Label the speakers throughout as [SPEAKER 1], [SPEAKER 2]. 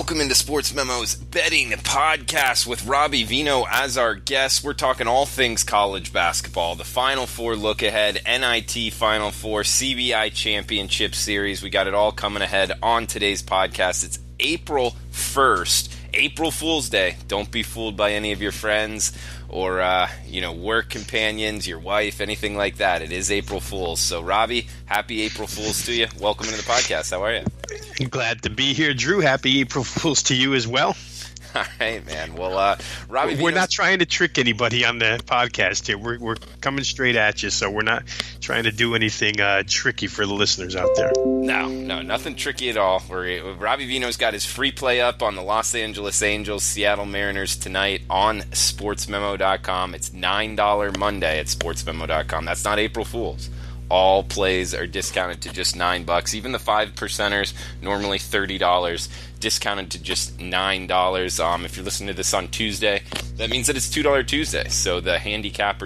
[SPEAKER 1] Welcome into Sportsmemo's betting podcast with Robbie Vino as our guest. We're talking all things college basketball, the Final Four look ahead, NIT Final Four, CBI Championship Series. We got it all coming ahead on today's podcast. It's April 1st, April Fool's Day. Don't be fooled by any of your friends or work companions, your wife, anything like that. It is April Fool's. So, Robbie, happy April Fool's to you. Welcome into the podcast. How are you?
[SPEAKER 2] Glad to be here, Drew. Happy April Fool's to you as well.
[SPEAKER 1] All right, man. Well, Robbie,
[SPEAKER 2] we're not trying to trick anybody on the podcast here. We're coming straight at you, so we're not trying to do anything tricky for the listeners out there.
[SPEAKER 1] No, nothing tricky at all. Robbie Vino's got his free play up on the Los Angeles Angels, Seattle Mariners tonight on Sportsmemo.com. It's $9 Monday at Sportsmemo.com. That's not April Fool's. All plays are discounted to just $9. Even the 5%ers, normally $30, discounted to just $9. If you're listening to this on Tuesday, that means that it's $2 Tuesday. So the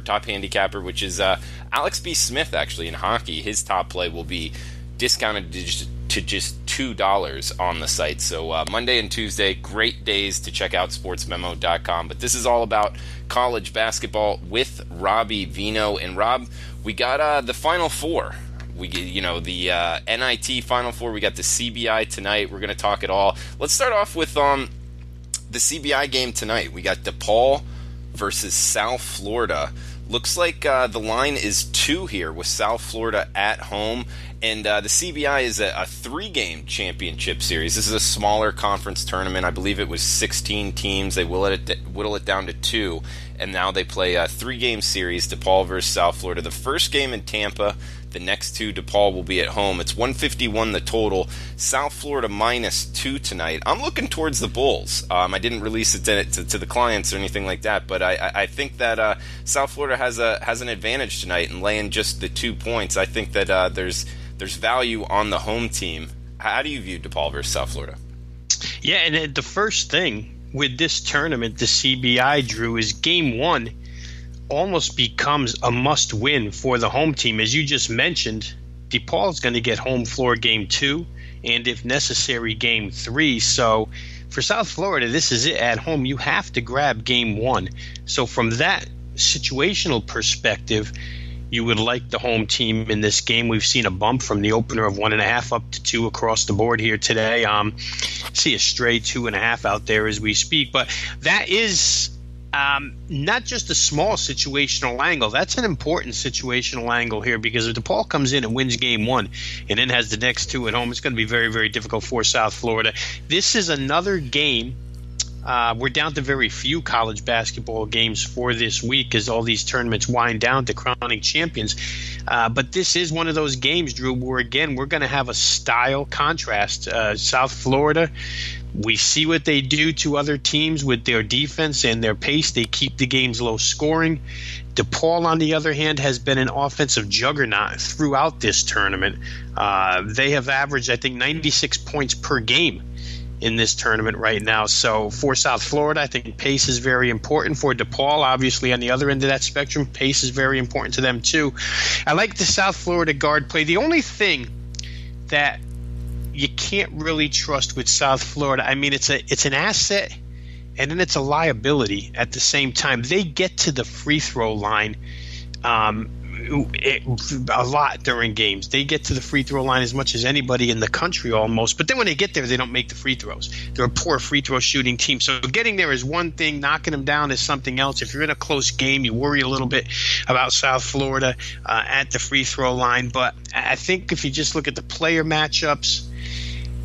[SPEAKER 1] top handicapper, which is Alex B. Smith, actually, in hockey, his top play will be discounted to just $2 on the site. So Monday and Tuesday, great days to check out sportsmemo.com. But this is all about college basketball with Robbie Vino. And Rob, we got the Final Four. We get, the NIT Final Four. We got the CBI tonight. We're going to talk it all. Let's start off with the CBI game tonight. We got DePaul versus South Florida. Looks like the line is 2 here with South Florida at home. And the CBI is a 3-game championship series. This is a smaller conference tournament. I believe it was 16 teams. They whittle it down to 2. And now they play a 3-game series, DePaul versus South Florida. The first game in Tampa. The next 2, DePaul will be at home. It's 151 the total. South Florida -2 tonight. I'm looking towards the Bulls. I didn't release it to the clients or anything like that, but I think that South Florida has an advantage tonight in laying just the 2 points. I think that there's value on the home team. How do you view DePaul versus South Florida?
[SPEAKER 2] Yeah, and the first thing with this tournament, the CBI, Drew, is Game 1 almost becomes a must-win for the home team. As you just mentioned, DePaul's going to get home floor Game 2, and if necessary, Game 3. So for South Florida, this is it at home. You have to grab Game 1. So from that situational perspective, you would like the home team in this game. We've seen a bump from the opener of 1.5 up to 2 across the board here today. See a stray 2.5 out there as we speak. But that is not just a small situational angle. That's an important situational angle here, because if DePaul comes in and wins Game 1 and then has the next 2 at home, it's going to be very, very difficult for South Florida. This is another game. We're down to very few college basketball games for this week as all these tournaments wind down to crowning champions. But this is one of those games, Drew, where, again, we're going to have a style contrast. South Florida, we see what they do to other teams with their defense and their pace. They keep the games low scoring. DePaul, on the other hand, has been an offensive juggernaut throughout this tournament. They have averaged, I think, 96 points per game in this tournament right now. So for South Florida, I think pace is very important. For DePaul, obviously on the other end of that spectrum, pace is very important to them too. I like the South Florida guard play. The only thing that you can't really trust with South Florida, I mean, it's an asset and then it's a liability at the same time. They get to the free throw line a lot during games. They get to the free throw line as much as anybody in the country almost, but then when they get there, they don't make the free throws. They're a poor free throw shooting team. So getting there is one thing, knocking them down is something else. If you're in a close game, you worry a little bit about South Florida at the free throw line. But I think if you just look at the player matchups,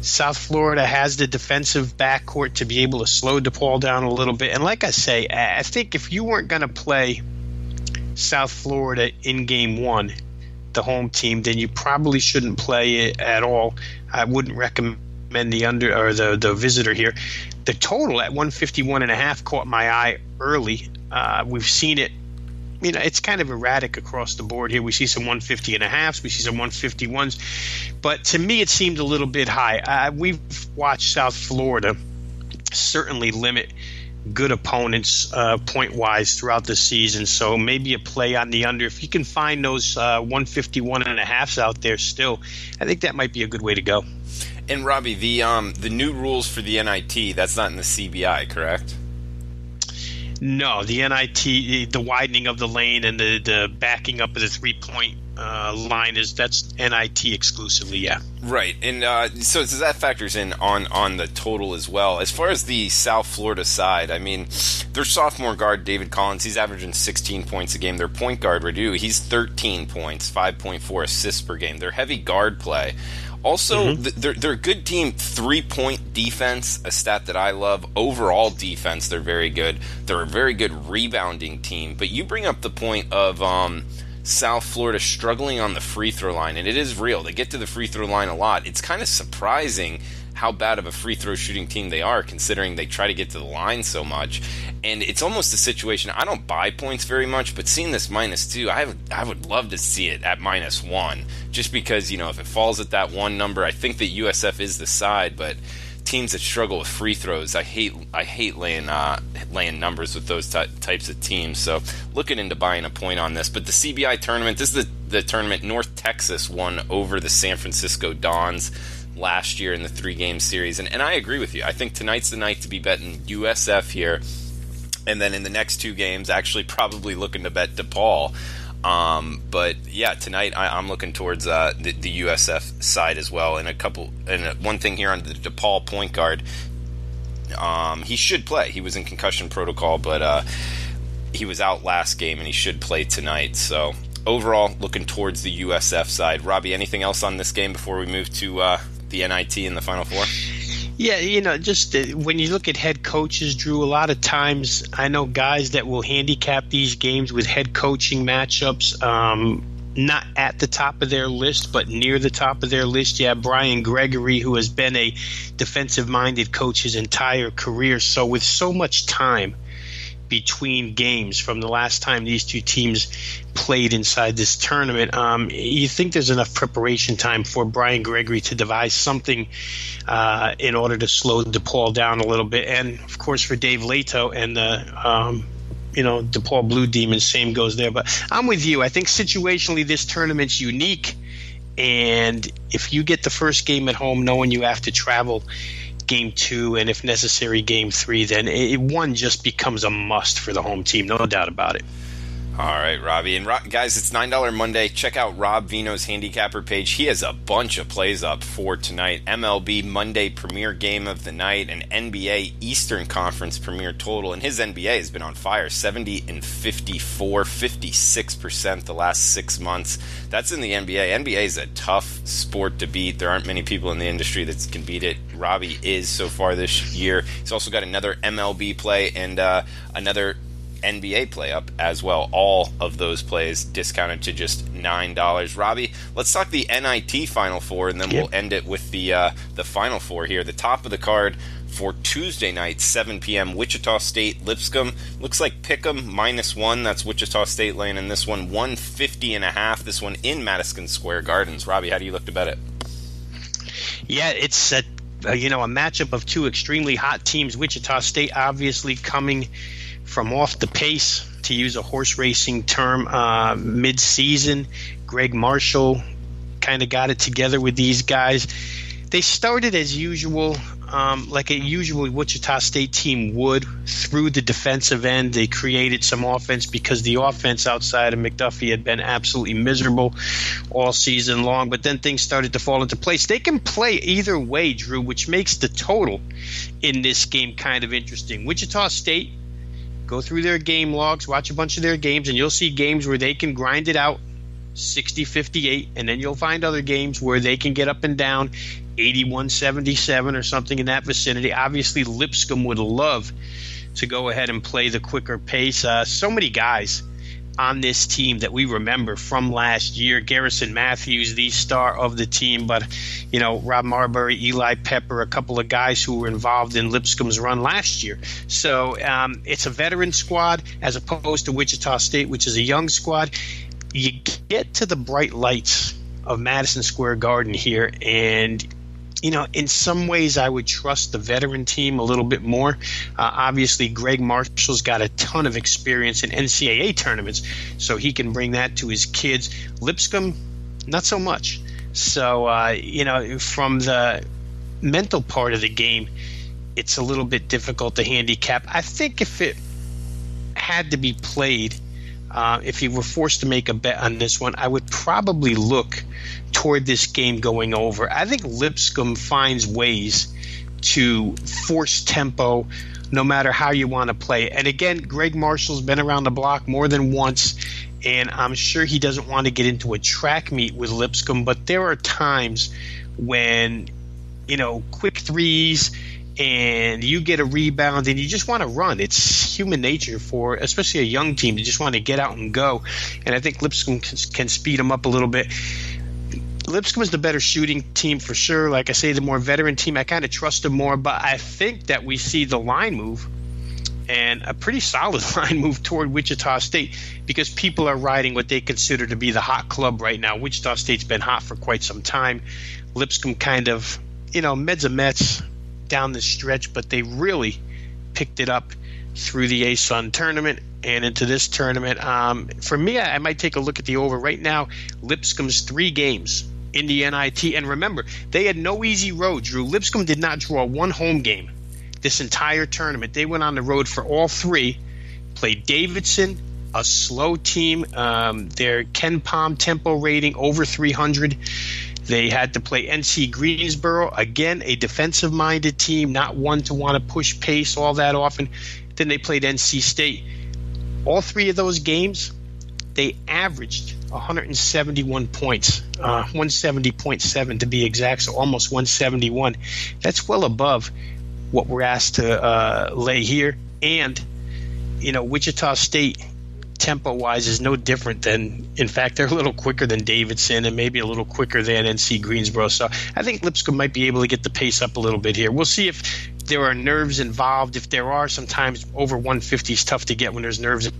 [SPEAKER 2] South Florida has the defensive backcourt to be able to slow DePaul down a little bit. And like I say, I think if you weren't going to play South Florida in Game 1, the home team, then you probably shouldn't play it at all. I wouldn't recommend the under or the visitor here. The total at 151.5 caught my eye early. We've seen it. It's kind of erratic across the board here. We see some 150.5s, we see some 151s, but to me it seemed a little bit high. We've watched South Florida certainly limit good opponents point-wise throughout the season, so maybe a play on the under. If you can find those 151.5s out there still, I think that might be a good way to go.
[SPEAKER 1] And Robbie, the new rules for the NIT, that's not in the CBI, correct?
[SPEAKER 2] No, the NIT, the widening of the lane and the backing up of the 3-point line that's NIT exclusively, yeah.
[SPEAKER 1] Right, and so that factors in on the total as well. As far as the South Florida side, I mean, their sophomore guard, David Collins, he's averaging 16 points a game. Their point guard, Radu, he's 13 points, 5.4 assists per game. Their heavy guard play. Also, they're a good team, 3-point defense, a stat that I love. Overall defense, they're very good. They're a very good rebounding team. But you bring up the point of South Florida struggling on the free throw line, and it is real. They get to the free throw line a lot. It's kind of surprising how bad of a free throw shooting team they are, considering they try to get to the line so much. And it's almost a situation, I don't buy points very much, but seeing this -2, I would love to see it at -1, just because, if it falls at that one number, I think that USF is the side, but teams that struggle with free throws, I hate laying numbers with those types of teams. So looking into buying a point on this. But the CBI tournament, this is the tournament North Texas won over the San Francisco Dons last year in the 3-game series. And I agree with you. I think tonight's the night to be betting USF here. And then in the next 2 games, actually probably looking to bet DePaul. But yeah, tonight I'm looking towards the USF side as well. And one thing here on the DePaul point guard, he should play. He was in concussion protocol, but he was out last game, and he should play tonight. So overall, looking towards the USF side. Robbie, anything else on this game before we move to the NIT in the Final Four?
[SPEAKER 2] Yeah, just when you look at head coaches, Drew, a lot of times I know guys that will handicap these games with head coaching matchups, not at the top of their list, but near the top of their list. Yeah, Brian Gregory, who has been a defensive-minded coach his entire career. So with so much time between games from the last time these two teams played inside this tournament, you think there's enough preparation time for Brian Gregory to devise something in order to slow DePaul down a little bit. And, of course, for Dave Leto and the DePaul Blue Demons, same goes there. But I'm with you. I think situationally this tournament's unique, and if you get the first game at home knowing you have to travel game 2 and if necessary game 3, then one just becomes a must for the home team, no doubt about it.
[SPEAKER 1] All right, Robbie. And guys, it's $9 Monday. Check out Rob Vino's handicapper page. He has a bunch of plays up for tonight. MLB Monday premier game of the night, and NBA Eastern Conference premier total. And his NBA has been on fire, 70 and 54, 56% the last 6 months. That's in the NBA. NBA is a tough sport to beat. There aren't many people in the industry that can beat it. Robbie is so far this year. He's also got another MLB play and another NBA play up as well. All of those plays discounted to just $9. Robbie, let's talk the NIT Final Four, and then we'll end it with the Final Four here. The top of the card for Tuesday night, 7 p.m., Wichita State, Lipscomb. Looks like Pick'em -1. That's Wichita State laying in this one, 150.5. This one in Madison Square Gardens. Robbie, how do you look to bet it?
[SPEAKER 2] Yeah, it's a matchup of two extremely hot teams. Wichita State obviously coming from off the pace, to use a horse racing term, mid-season. Greg Marshall kind of got it together with these guys. They started as usual, like a usual Wichita State team would, through the defensive end. They created some offense because the offense outside of McDuffie had been absolutely miserable all season long. But then things started to fall into place. They can play either way, Drew, which makes the total in this game kind of interesting. Wichita State, go through their game logs, watch a bunch of their games, and you'll see games where they can grind it out 60-58, and then you'll find other games where they can get up and down 81-77 or something in that vicinity. Obviously, Lipscomb would love to go ahead and play the quicker pace. So many guys on this team that we remember from last year. Garrison Matthews, the star of the team, but Rob Marbury, Eli Pepper, a couple of guys who were involved in Lipscomb's run last year. So it's a veteran squad as opposed to Wichita State, which is a young squad. You get to the bright lights of Madison Square Garden here, and in some ways I would trust the veteran team a little bit more. Obviously, Greg Marshall's got a ton of experience in NCAA tournaments, so he can bring that to his kids. Lipscomb, not so much. So, from the mental part of the game, it's a little bit difficult to handicap. I think if it had to be played, if you were forced to make a bet on this one, I would probably look toward this game going over. I think Lipscomb finds ways to force tempo no matter how you want to play. And again, Greg Marshall's been around the block more than once, and I'm sure he doesn't want to get into a track meet with Lipscomb, but there are times when, quick threes and you get a rebound and you just want to run. It's human nature for especially a young team to just want to get out and go. And I think Lipscomb can speed them up a little bit. Lipscomb is the better shooting team for sure. Like I say, the more veteran team, I kind of trust them more. But I think that we see the line move, and a pretty solid line move toward Wichita State, because people are riding what they consider to be the hot club right now. Wichita State's been hot for quite some time. Lipscomb kind of, meds a Mets down the stretch, but they really picked it up through the ASUN tournament and into this tournament. For me, I might take a look at the over. Right now, Lipscomb's 3 games in the NIT. And remember, they had no easy road, Drew. Lipscomb did not draw one home game this entire tournament. They went on the road for all 3, played Davidson, a slow team. Their Ken Palm tempo rating over 300. They had to play NC Greensboro, again, a defensive-minded team, not one to want to push pace all that often. Then they played NC State. All 3 of those games, they averaged 171 points, 170.7 to be exact, so almost 171. That's well above what we're asked to lay here. And, Wichita State, tempo-wise, is no different than, in fact, they're a little quicker than Davidson and maybe a little quicker than NC Greensboro. So I think Lipscomb might be able to get the pace up a little bit here. We'll see if there are nerves involved. If there are, sometimes over 150 is tough to get when there's nerves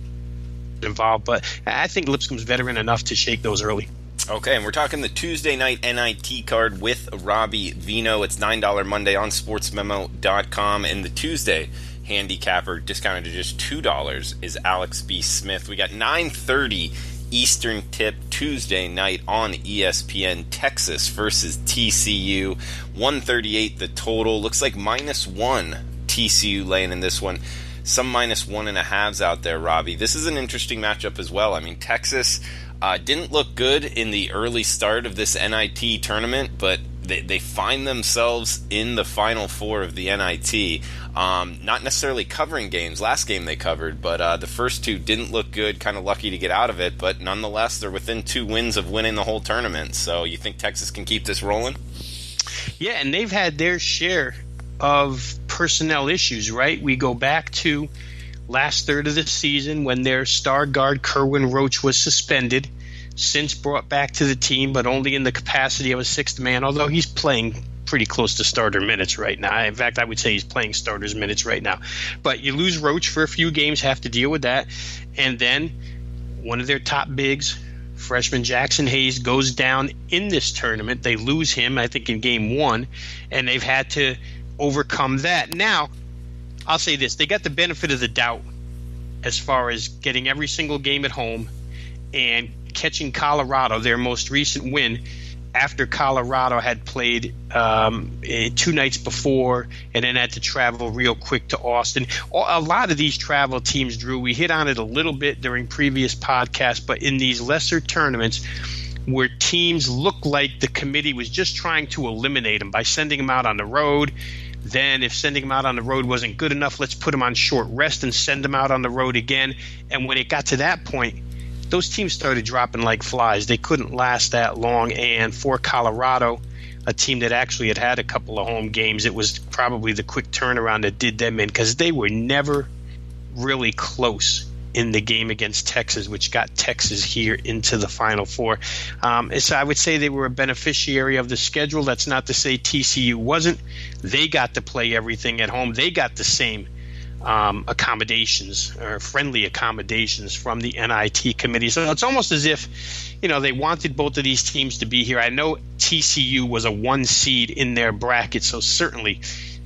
[SPEAKER 2] involved. But I think Lipscomb's veteran enough to shake those early.
[SPEAKER 1] Okay, and we're talking the Tuesday night NIT card with Robbie Vino. It's $9 Monday on sportsmemo.com, and the Tuesday handicapper discounted to just $2 is Alex B. Smith. We got 9:30 Eastern tip Tuesday night on ESPN. Texas versus TCU. 138 the total. Looks like -1 TCU laying in this one. Some -1.5s out there, Robbie. This is an interesting matchup as well. I mean, Texas didn't look good in the early start of this NIT tournament, but they find themselves in the Final Four of the NIT. Not necessarily covering games. Last game they covered, but the first 2 didn't look good. Kind of lucky to get out of it, but nonetheless, they're within 2 wins of winning the whole tournament. So you think Texas can keep this rolling?
[SPEAKER 2] Yeah, and they've had their share of personnel issues, right? We go back to last third of the season when their star guard Kerwin Roach was suspended, since brought back to the team, but only in the capacity of a 6th man, although he's playing pretty close to starter minutes right now. In fact, I would say he's playing starters minutes right now. But you lose Roach for a few games, have to deal with that. And then one of their top bigs, freshman Jackson Hayes, goes down in this tournament. They lose him, I think, in game 1, and they've had to overcome that. Now, I'll say this. They got the benefit of the doubt as far as getting every single game at home and catching Colorado, their most recent win, after Colorado had played 2 nights before and then had to travel real quick to Austin. A lot of these travel teams, Drew, we hit on it a little bit during previous podcasts, but in these lesser tournaments where teams look like the committee was just trying to eliminate them by sending them out on the road. Then if sending them out on the road wasn't good enough, let's put them on short rest and send them out on the road again. And when it got to that point, those teams started dropping like flies. They couldn't last that long. And for Colorado, a team that actually had a couple of home games, it was probably the quick turnaround that did them in, because they were never really close in the game against Texas, which got Texas here into the Final Four. So I would say they were a beneficiary of the schedule. That's not to say TCU wasn't. They got to play everything at home. They got the same accommodations or friendly accommodations from the NIT committee. So it's almost as if, they wanted both of these teams to be here. I know TCU was a 1 seed in their bracket, so certainly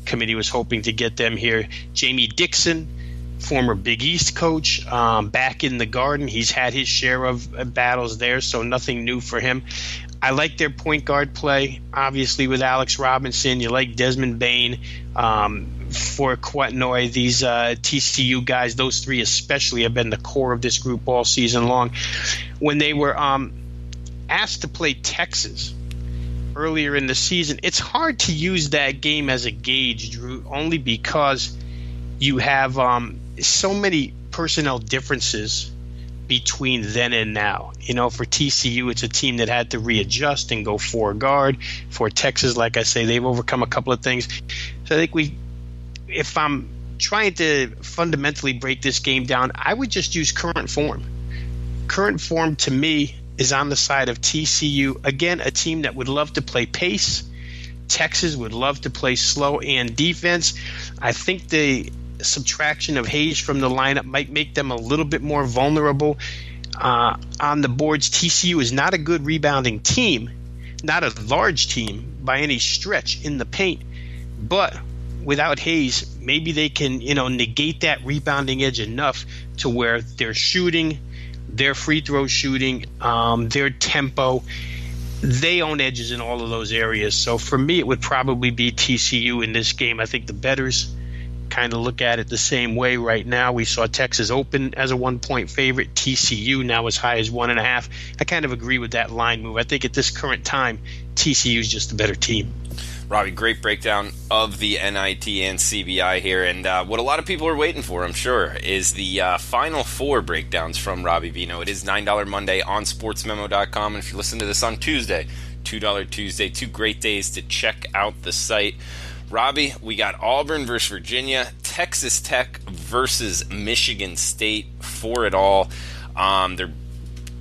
[SPEAKER 2] committee was hoping to get them here. Jamie Dixon, former Big East coach, back in the Garden. He's had his share of battles there, so nothing new for him. I like their point guard play, obviously, with Alex Robinson. You like Desmond Bane, for Quetnoy, these TCU guys. Those three especially have been the core of this group all season long. When they were asked to play Texas earlier in the season, it's hard to use that game as a gauge, Drew, only because you have so many personnel differences between then and now. For TCU, it's a team that had to readjust and go four guard. For Texas, like I say, they've overcome a couple of things. So I think if I'm trying to fundamentally break this game down, I would just use current form. Current form, to me, is on the side of TCU. Again, a team that would love to play pace. Texas would love to play slow and defense. I think the subtraction of Hayes from the lineup might make them a little bit more vulnerable on the boards. TCU is not a good rebounding team, not a large team by any stretch in the paint, but without Hayes, maybe they can negate that rebounding edge enough to where their shooting, their free throw shooting, their tempo, they own edges in all of those areas. So for me, it would probably be TCU in this game. I think the bettors kind of look at it the same way right now. We saw Texas open as a 1-point favorite, TCU now as high as 1.5. I kind of agree with that line move. I think at this current time, TCU is just a better team.
[SPEAKER 1] Robbie, great breakdown of the NIT and CBI here, and what a lot of people are waiting for, I'm sure, is the Final Four breakdowns from Robbie Vino. It is $9 Monday on Sportsmemo.com, and if you listen to this on Tuesday, $2 Tuesday, 2 great days to check out the site. Robbie, we got Auburn versus Virginia, Texas Tech versus Michigan State for it all. They're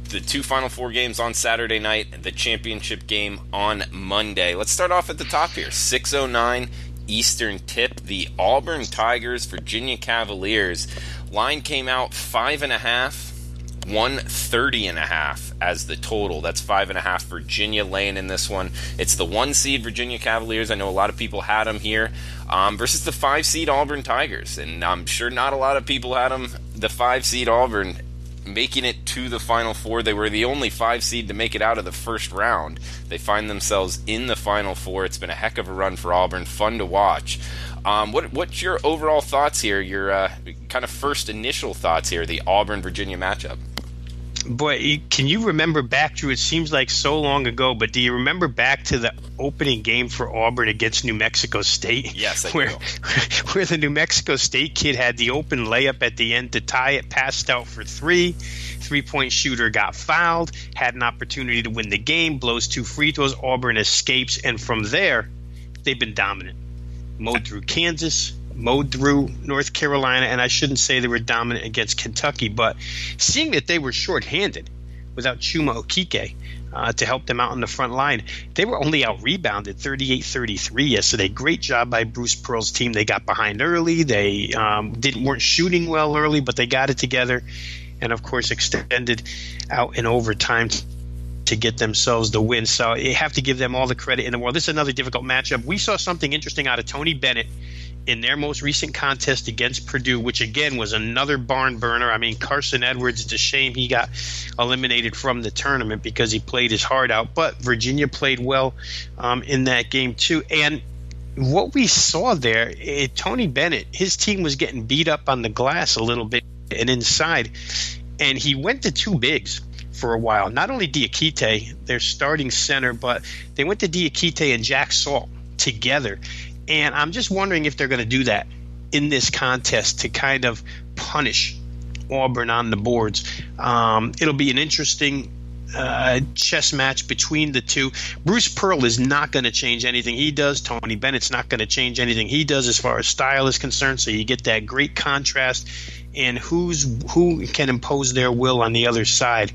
[SPEAKER 1] the 2 Final Four games on Saturday night, the championship game on Monday. Let's start off at the top here. 6:09 Eastern tip. The Auburn Tigers, Virginia Cavaliers. Line came out 5.5. 130.5 as the total. That's 5.5 Virginia laying in this one. It's the 1 seed Virginia Cavaliers. I know a lot of people had them here versus the 5 seed Auburn Tigers, and I'm sure not a lot of people had them, the 5 seed Auburn, making it to the Final Four. They were the only 5 seed to make it out of the first round. They find themselves in the Final Four. It's been a heck of a run for Auburn. Fun to watch. What's your overall thoughts here? Your kind of first initial thoughts here, the Auburn-Virginia matchup?
[SPEAKER 2] Boy, can you remember back, Drew? It seems like so long ago, but do you remember back to the opening game for Auburn against New Mexico State?
[SPEAKER 1] Yes, I
[SPEAKER 2] do.
[SPEAKER 1] do.
[SPEAKER 2] Where the New Mexico State kid had the open layup at the end to tie it, passed out for 3. 3-point shooter got fouled, had an opportunity to win the game, blows 2 free throws. Auburn escapes, and from there, they've been dominant. Mowed through Kansas, mowed through North Carolina, and I shouldn't say they were dominant against Kentucky, but seeing that they were shorthanded without Chuma Okike to help them out on the front line, they were only out-rebounded 38-33 yesterday. Great job by Bruce Pearl's team. They got behind early. They weren't shooting well early, but they got it together, and of course extended out in overtime to get themselves the win. So you have to give them all the credit in the world. This is another difficult matchup. We saw something interesting out of Tony Bennett in their most recent contest against Purdue, which again was another barn burner. I mean, Carson Edwards, it's a shame he got eliminated from the tournament because he played his heart out, but Virginia played well in that game too. And what we saw there, Tony Bennett, his team was getting beat up on the glass a little bit and inside, and he went to 2 bigs for a while. Not only Diakite, their starting center, but they went to Diakite and Jack Salt together. And I'm just wondering if they're going to do that in this contest to kind of punish Auburn on the boards. It'll be an interesting chess match between the two. Bruce Pearl is not going to change anything he does. Tony Bennett's not going to change anything he does as far as style is concerned. So you get that great contrast in who can impose their will on the other side.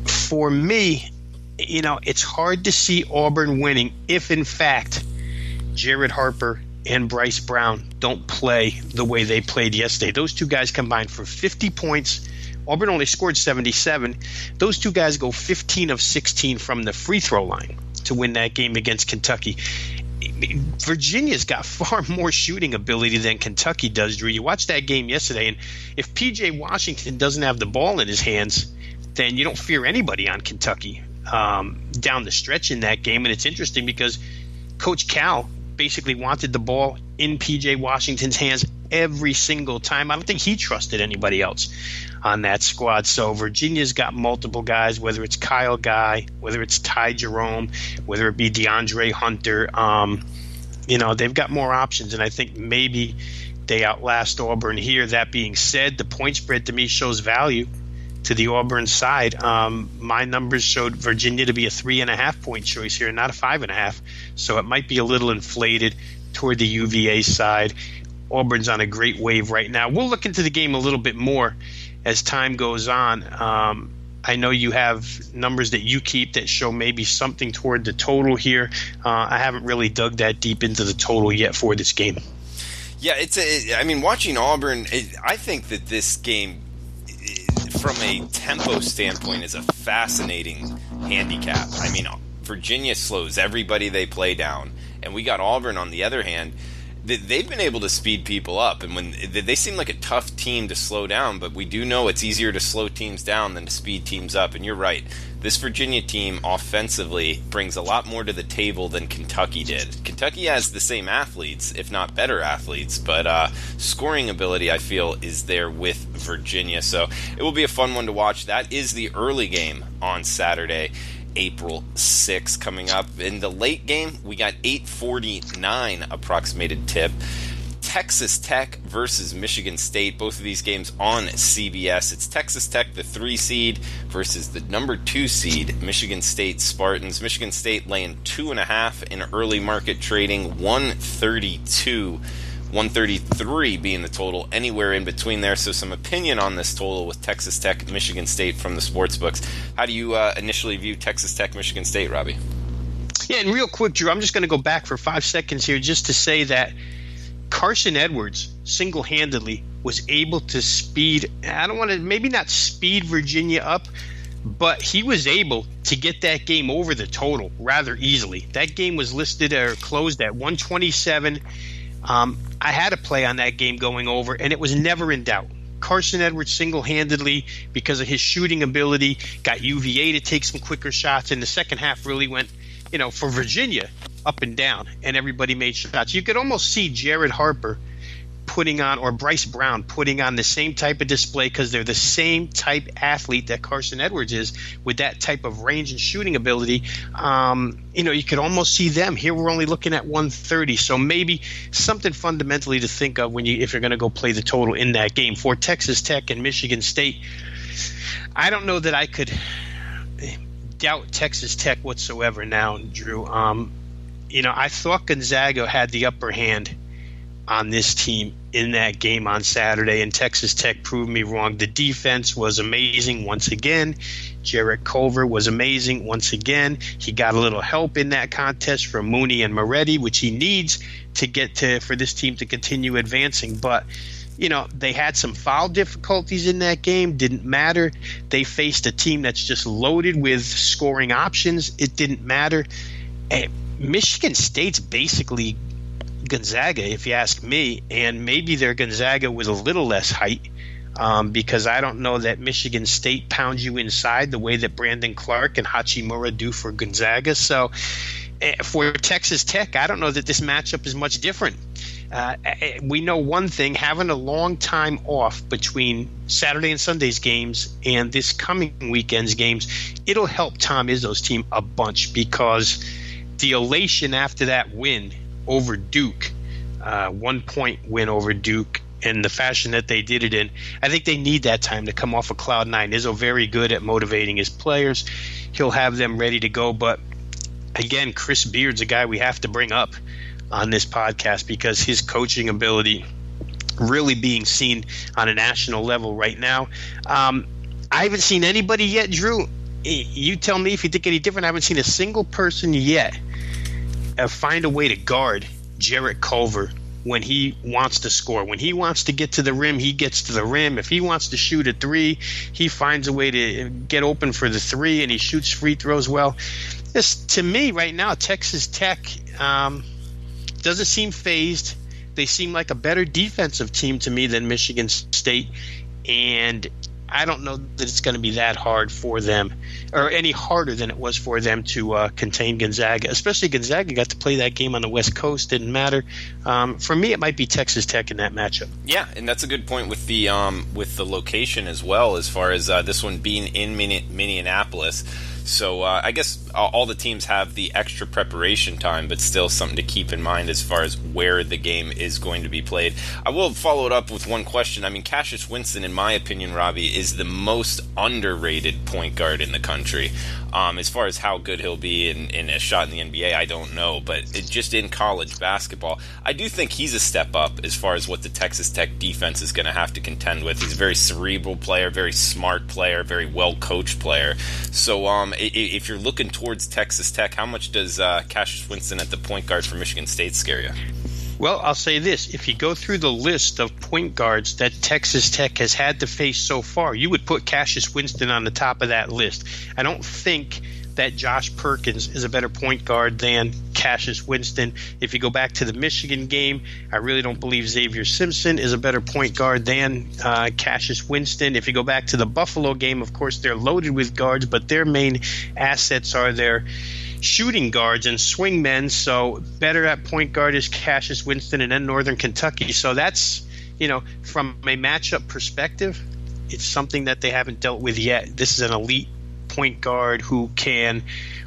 [SPEAKER 2] For me, it's hard to see Auburn winning if, in fact, Jared Harper and Bryce Brown don't play the way they played yesterday. Those 2 guys combined for 50 points. Auburn only scored 77. Those 2 guys go 15 of 16 from the free throw line to win that game against Kentucky. Virginia's got far more shooting ability than Kentucky does, Drew. You watched that game yesterday, and if P.J. Washington doesn't have the ball in his hands, then you don't fear anybody on Kentucky. down the stretch in that game. And it's interesting because Coach Cal basically wanted the ball in P.J. Washington's hands every single time. I don't think he trusted anybody else on that squad. So Virginia's got multiple guys, whether it's Kyle Guy, whether it's Ty Jerome, whether it be DeAndre Hunter. They've got more options, and I think maybe they outlast Auburn here. That being said, the point spread to me shows value to the Auburn side. My numbers showed Virginia to be a 3.5 point choice here, not a 5.5. So it might be a little inflated toward the UVA side. Auburn's on a great wave right now. We'll look into the game a little bit more as time goes on. I know you have numbers that you keep that show maybe something toward the total here. I haven't really dug that deep into the total yet for this game.
[SPEAKER 1] Yeah, watching Auburn, I think that this game, from a tempo standpoint, is a fascinating handicap. Virginia slows everybody they play down, and we got Auburn on the other hand. They've been able to speed people up, and when they seem like a tough team to slow down, but we do know it's easier to slow teams down than to speed teams up. And you're right, this Virginia team offensively brings a lot more to the table than Kentucky did. Kentucky has the same athletes, if not better athletes, but scoring ability, I feel, is there with Virginia. So it will be a fun one to watch. That is the early game on Saturday, April 6th, coming up. In the late game, we got 8:49 approximated tip. Texas Tech versus Michigan State. Both of these games on CBS. It's Texas Tech, the 3 seed, versus the number 2 seed, Michigan State Spartans. Michigan State laying 2.5 in early market trading, 132. 133 being the total, anywhere in between there. So some opinion on this total with Texas Tech, Michigan State from the sports books. How do you initially view Texas Tech, Michigan State, Robbie?
[SPEAKER 2] Yeah, and real quick, Drew, I'm just going to go back for 5 seconds here just to say that Carson Edwards single-handedly was able to speed, maybe not speed Virginia up, but he was able to get that game over the total rather easily. That game was listed or closed at 127. I had a play on that game going over, and it was never in doubt. Carson Edwards single-handedly, because of his shooting ability, got UVA to take some quicker shots, and the second half really went, for Virginia, up and down, and everybody made shots. You could almost see Jared Harper or Bryce Brown putting on the same type of display, because they're the same type athlete that Carson Edwards is, with that type of range and shooting ability. You could almost see them. Here we're only looking at 130, so maybe something fundamentally to think of if you're going to go play the total in that game. For Texas Tech and Michigan State, I don't know that I could doubt Texas Tech whatsoever now, Drew. I thought Gonzaga had the upper hand on this team in that game on Saturday, and Texas Tech proved me wrong. The defense was amazing once again. Jarrett Culver was amazing once again. He got a little help in that contest from Mooney and Moretti, which he needs for this team to continue advancing. But they had some foul difficulties in that game. Didn't matter. They faced a team that's just loaded with scoring options. It didn't matter. Michigan State's basically Gonzaga, if you ask me, and maybe they're Gonzaga with a little less height, because I don't know that Michigan State pounds you inside the way that Brandon Clark and Hachimura do for Gonzaga. So for Texas Tech, I don't know that this matchup is much different. We know one thing, having a long time off between Saturday and Sunday's games and this coming weekend's games, it'll help Tom Izzo's team a bunch, because the elation after that win over Duke, 1 point win over Duke, and the fashion that they did it in, I think they need that time to come off of cloud nine. Izzo very good at motivating his players. He'll have them ready to go. But again, Chris Beard's a guy we have to bring up on this podcast, because his coaching ability really being seen on a national level right now. I haven't seen anybody yet, Drew. You tell me if you think any different. I haven't seen a single person yet find a way to guard Jarrett Culver when he wants to score. When he wants to get to the rim, he gets to the rim. If he wants to shoot a three, he finds a way to get open for the three, and he shoots free throws well. To me right now, Texas Tech doesn't seem phased. They seem like a better defensive team to me than Michigan State, and I don't know that it's going to be that hard for them, or any harder than it was for them to contain Gonzaga. Especially Gonzaga got to play that game on the West Coast. Didn't matter. For me, it might be Texas Tech in that matchup.
[SPEAKER 1] Yeah, and that's a good point with the location as well, as far as this one being in Minneapolis. So I guess all the teams have the extra preparation time, but still something to keep in mind as far as where the game is going to be played. I will follow it up with one question. I mean, Cassius Winston, in my opinion, Robbie, is the most underrated point guard in the country. As far as how good he'll be in a shot in the NBA, I don't know. But just in college basketball, I do think he's a step up as far as what the Texas Tech defense is going to have to contend with. He's a very cerebral player, very smart player, very well-coached player. So if you're looking towards Texas Tech, how much does Cassius Winston at the point guard for Michigan State scare you?
[SPEAKER 2] Well, I'll say this. If you go through the list of point guards that Texas Tech has had to face so far, you would put Cassius Winston on the top of that list. I don't think that Josh Perkins is a better point guard than Cassius Winston. If you go back to the Michigan game, I really don't believe Xavier Simpson is a better point guard than Cassius Winston. If you go back to the Buffalo game, of course, they're loaded with guards, but their main assets are their shooting guards and swingmen. So better at point guard is Cassius Winston and then Northern Kentucky. So that's, from a matchup perspective, it's something that they haven't dealt with yet. This is an elite point guard who can,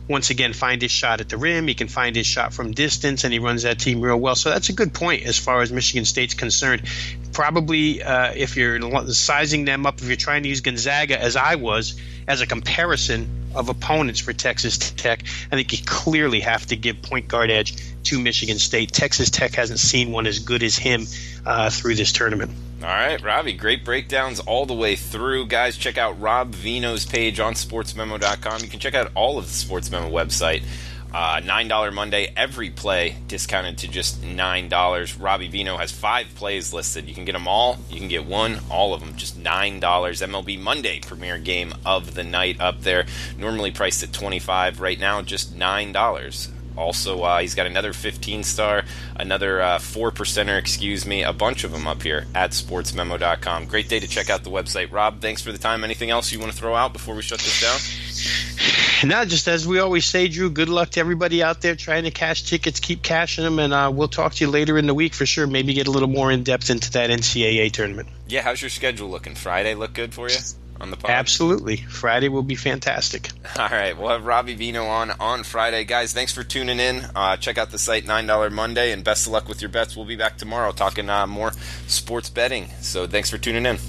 [SPEAKER 2] once again, find his shot at the rim. He can find his shot from distance, and he runs that team real well. So that's a good point as far as Michigan State's concerned. Probably if you're sizing them up, if you're trying to use Gonzaga, as I was, as a comparison of opponents for Texas Tech, I think you clearly have to give point guard edge to Michigan State. Texas Tech hasn't seen one as good as him through this tournament.
[SPEAKER 1] All right, Robbie, great breakdowns all the way through. Guys, check out Rob Vino's page on sportsmemo.com. You can check out all of the Sports Memo website. $9 Monday, every play discounted to just $9. Robbie Vino has 5 plays listed. You can get them all. You can get one, all of them, just $9. MLB Monday, premier game of the night up there. Normally priced at $25. Right now, just $9. Also, he's got another 15-star, another 4%er, a bunch of them up here at sportsmemo.com. Great day to check out the website. Rob, thanks for the time. Anything else you want to throw out before we shut this down?
[SPEAKER 2] Now, just as we always say, Drew, good luck to everybody out there trying to cash tickets. Keep cashing them, and we'll talk to you later in the week for sure. Maybe get a little more in-depth into that NCAA tournament.
[SPEAKER 1] Yeah, how's your schedule looking? Friday look good for you on the pod?
[SPEAKER 2] Absolutely. Friday will be fantastic.
[SPEAKER 1] All right, we'll have Robbie Vino on Friday. Guys, thanks for tuning in. Check out the site, $9 Monday, and best of luck with your bets. We'll be back tomorrow talking more sports betting. So thanks for tuning in.